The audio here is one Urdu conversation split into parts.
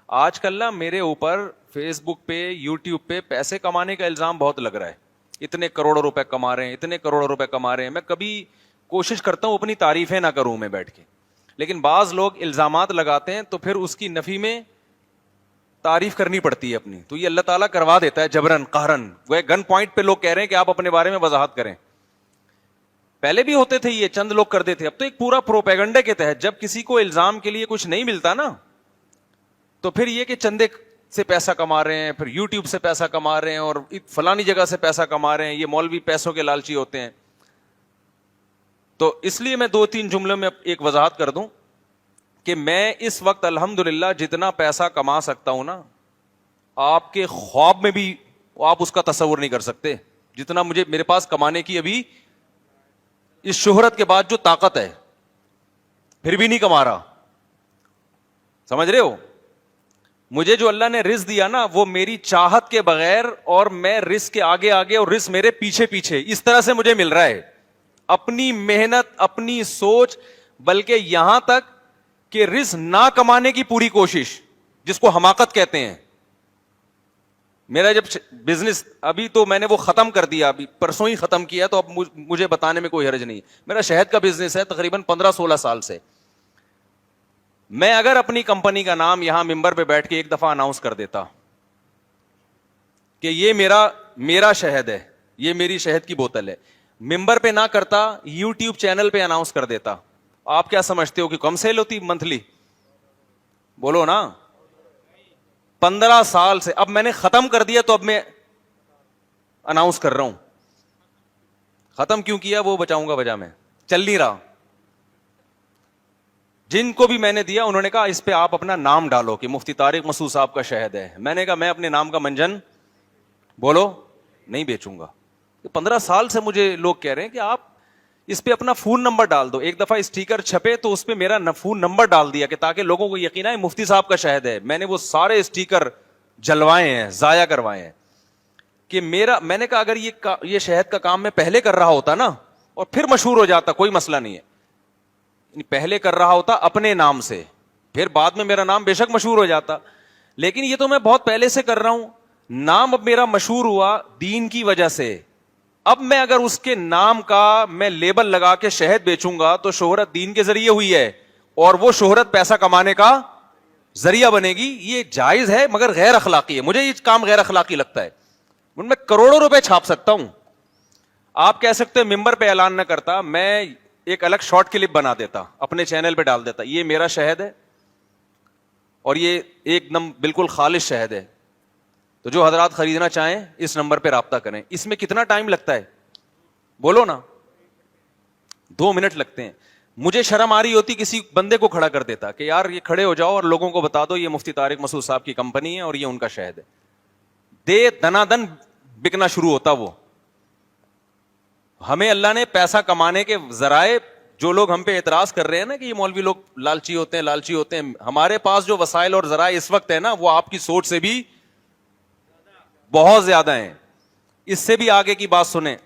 آج کل نا میرے اوپر فیس بک پہ یوٹیوب پہ پیسے کمانے کا الزام بہت لگ رہا ہے. اتنے کروڑوں روپے کما رہے ہیں, اتنے کروڑوں روپے کما رہے ہیں. میں کبھی کوشش کرتا ہوں اپنی تعریفیں نہ کروں میں بیٹھ کے, لیکن بعض لوگ الزامات لگاتے ہیں تو پھر اس کی نفی میں تعریف کرنی پڑتی ہے اپنی. تو یہ اللہ تعالیٰ کروا دیتا ہے جبرن قہرن. وہ گن پوائنٹ پہ لوگ کہہ رہے ہیں کہ آپ اپنے بارے میں وضاحت کریں. پہلے بھی ہوتے تھے, یہ چند لوگ کرتے تھے. اب تو ایک پورا پروپیگنڈے کے تحت جب کسی کو الزام کے لیے کچھ نہیں ملتا نا, تو پھر یہ کہ چندے سے پیسہ کما رہے ہیں, پھر یوٹیوب سے پیسہ کما رہے ہیں, اور فلانی جگہ سے پیسہ کما رہے ہیں. یہ مولوی پیسوں کے لالچی ہوتے ہیں. تو اس لیے میں 2-3 جملوں میں ایک وضاحت کر دوں کہ میں اس وقت الحمدللہ جتنا پیسہ کما سکتا ہوں نا, آپ کے خواب میں بھی آپ اس کا تصور نہیں کر سکتے. جتنا مجھے میرے پاس کمانے کی ابھی اس شہرت کے بعد جو طاقت ہے, پھر بھی نہیں کما رہا. سمجھ رہے ہو؟ مجھے جو اللہ نے رزق دیا نا, وہ میری چاہت کے بغیر, اور میں رزق کے آگے آگے اور رزق میرے پیچھے پیچھے, اس طرح سے مجھے مل رہا ہے. اپنی محنت, اپنی سوچ, بلکہ یہاں تک کہ رزق نہ کمانے کی پوری کوشش, جس کو حماقت کہتے ہیں. میرا جب بزنس, ابھی تو میں نے وہ ختم کر دیا, ابھی پرسوں ہی ختم کیا, تو اب مجھے بتانے میں کوئی حرج نہیں. میرا شہد کا بزنس ہے تقریباً 15-16 سال سے. میں اگر اپنی کمپنی کا نام یہاں ممبر پہ بیٹھ کے ایک دفعہ اناؤنس کر دیتا کہ یہ میرا شہد ہے, یہ میری شہد کی بوتل ہے, ممبر پہ نہ کرتا, یوٹیوب چینل پہ اناؤنس کر دیتا, آپ کیا سمجھتے ہو کہ کم سیل ہوتی منتھلی؟ بولو نا. 15 سال سے. اب میں نے ختم کر دیا تو اب میں اناؤنس کر رہا ہوں. ختم کیوں کیا وہ بچاؤں گا وجہ میں, چل نہیں رہا. جن کو بھی میں نے دیا انہوں نے کہا اس پہ آپ اپنا نام ڈالو کہ مفتی طارق مسعود صاحب کا شہد ہے. میں نے کہا میں اپنے نام کا منجن بولو نہیں بیچوں گا. 15 سال سے مجھے لوگ کہہ رہے ہیں کہ آپ اس پہ اپنا فون نمبر ڈال دو. ایک دفعہ اسٹیکر چھپے تو اس پہ میرا فون نمبر ڈال دیا کہ تاکہ لوگوں کو یقین ہے مفتی صاحب کا شہد ہے. میں نے وہ سارے اسٹیکر جلوائے ہیں, ضائع کروائے ہیں کہ میں نے کہا اگر یہ شہد کا کام میں پہلے کر رہا ہوتا نا, اور پھر مشہور ہو جاتا, کوئی مسئلہ نہیں ہے. پہلے کر رہا ہوتا اپنے نام سے, پھر بعد میں میرا نام بے شک مشہور ہو جاتا. لیکن یہ تو میں بہت پہلے سے کر رہا ہوں. نام اب میرا مشہور ہوا دین کی وجہ سے. اب میں اگر اس کے نام کا میں لیبل لگا کے شہد بیچوں گا تو شہرت دین کے ذریعے ہوئی ہے, اور وہ شہرت پیسہ کمانے کا ذریعہ بنے گی. یہ جائز ہے مگر غیر اخلاقی ہے. مجھے یہ کام غیر اخلاقی لگتا ہے. میں کروڑوں روپے چھاپ سکتا ہوں. آپ کہہ سکتے ہیں ممبر پہ اعلان نہ کرتا, میں ایک الگ شارٹ کلپ بنا دیتا, اپنے چینل پہ ڈال دیتا, یہ میرا شہد ہے اور یہ ایک دم بالکل خالص شہد ہے, تو جو حضرات خریدنا چاہیں اس نمبر پہ رابطہ کریں. اس میں کتنا ٹائم لگتا ہے بولو نا؟ 2 منٹ لگتے ہیں. مجھے شرم آ رہی ہوتی کسی بندے کو کھڑا کر دیتا کہ یار یہ کھڑے ہو جاؤ اور لوگوں کو بتا دو یہ مفتی طارق مسعود صاحب کی کمپنی ہے اور یہ ان کا شہد ہے. دنا دن بکنا شروع ہوتا. وہ ہمیں اللہ نے پیسہ کمانے کے ذرائع, جو لوگ ہم پہ اعتراض کر رہے ہیں نا کہ یہ مولوی لوگ لالچی ہوتے ہیں, ہمارے پاس جو وسائل اور ذرائع اس وقت ہے نا, وہ آپ کی سوچ سے بھی بہت زیادہ ہیں. اس سے بھی آگے کی بات سنیں.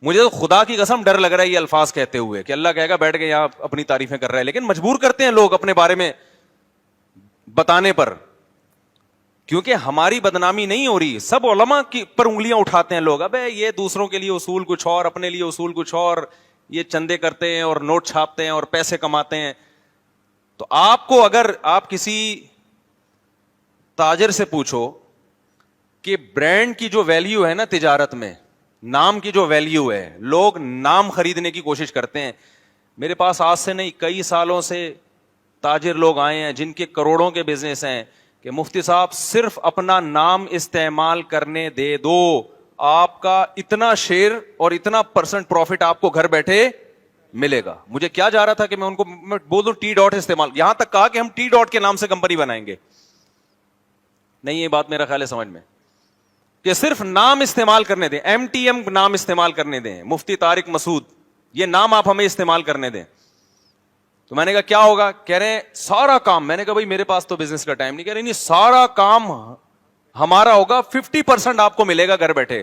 مجھے تو خدا کی قسم ڈر لگ رہا ہے یہ الفاظ کہتے ہوئے کہ اللہ کہے گا بیٹھ کے یہاں اپنی تعریفیں کر رہے ہیں, لیکن مجبور کرتے ہیں لوگ اپنے بارے میں بتانے پر, کیونکہ ہماری بدنامی نہیں ہو رہی. سب علماء کی پر انگلیاں اٹھاتے ہیں لوگ. ابے یہ دوسروں کے لیے اصول کچھ اور, اپنے لیے اصول کچھ اور, یہ چندے کرتے ہیں اور نوٹ چھاپتے ہیں اور پیسے کماتے ہیں. تو آپ کو اگر آپ کسی تاجر سے پوچھو کہ برانڈ کی جو ویلیو ہے نا تجارت میں, نام کی جو ویلیو ہے, لوگ نام خریدنے کی کوشش کرتے ہیں. میرے پاس آج سے نہیں کئی سالوں سے تاجر لوگ آئے ہیں جن کے کروڑوں کے بزنس ہیں کہ مفتی صاحب صرف اپنا نام استعمال کرنے دے دو, آپ کا اتنا شیئر اور اتنا % پروفٹ آپ کو گھر بیٹھے ملے گا. مجھے کیا جا رہا تھا کہ میں ان کو بول دوں ٹی ڈاٹ استعمال, یہاں تک کہا کہ ہم ٹی ڈاٹ کے نام سے کمپنی بنائیں گے. نہیں, یہ بات میرا خیال ہے سمجھ میں, کہ صرف نام استعمال کرنے دیں, MTM نام استعمال کرنے دیں, مفتی طارق مسعود, یہ نام آپ ہمیں استعمال کرنے دیں. تو میں نے کہا کیا ہوگا؟ کہہ رہے ہیں سارا کام. میں نے کہا بھائی میرے پاس تو بزنس کا ٹائم نہیں. کہہ رہے نہیں, سارا کام ہمارا ہوگا, 50% آپ کو ملے گا گھر بیٹھے.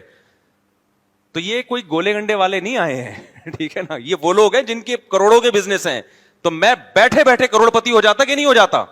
تو یہ کوئی گولے گنڈے والے نہیں آئے ہیں, ٹھیک ہے نا, یہ وہ لوگ ہیں جن کے کروڑوں کے بزنس ہیں. تو میں بیٹھے بیٹھے کروڑ پتی ہو جاتا کہ نہیں ہو جاتا؟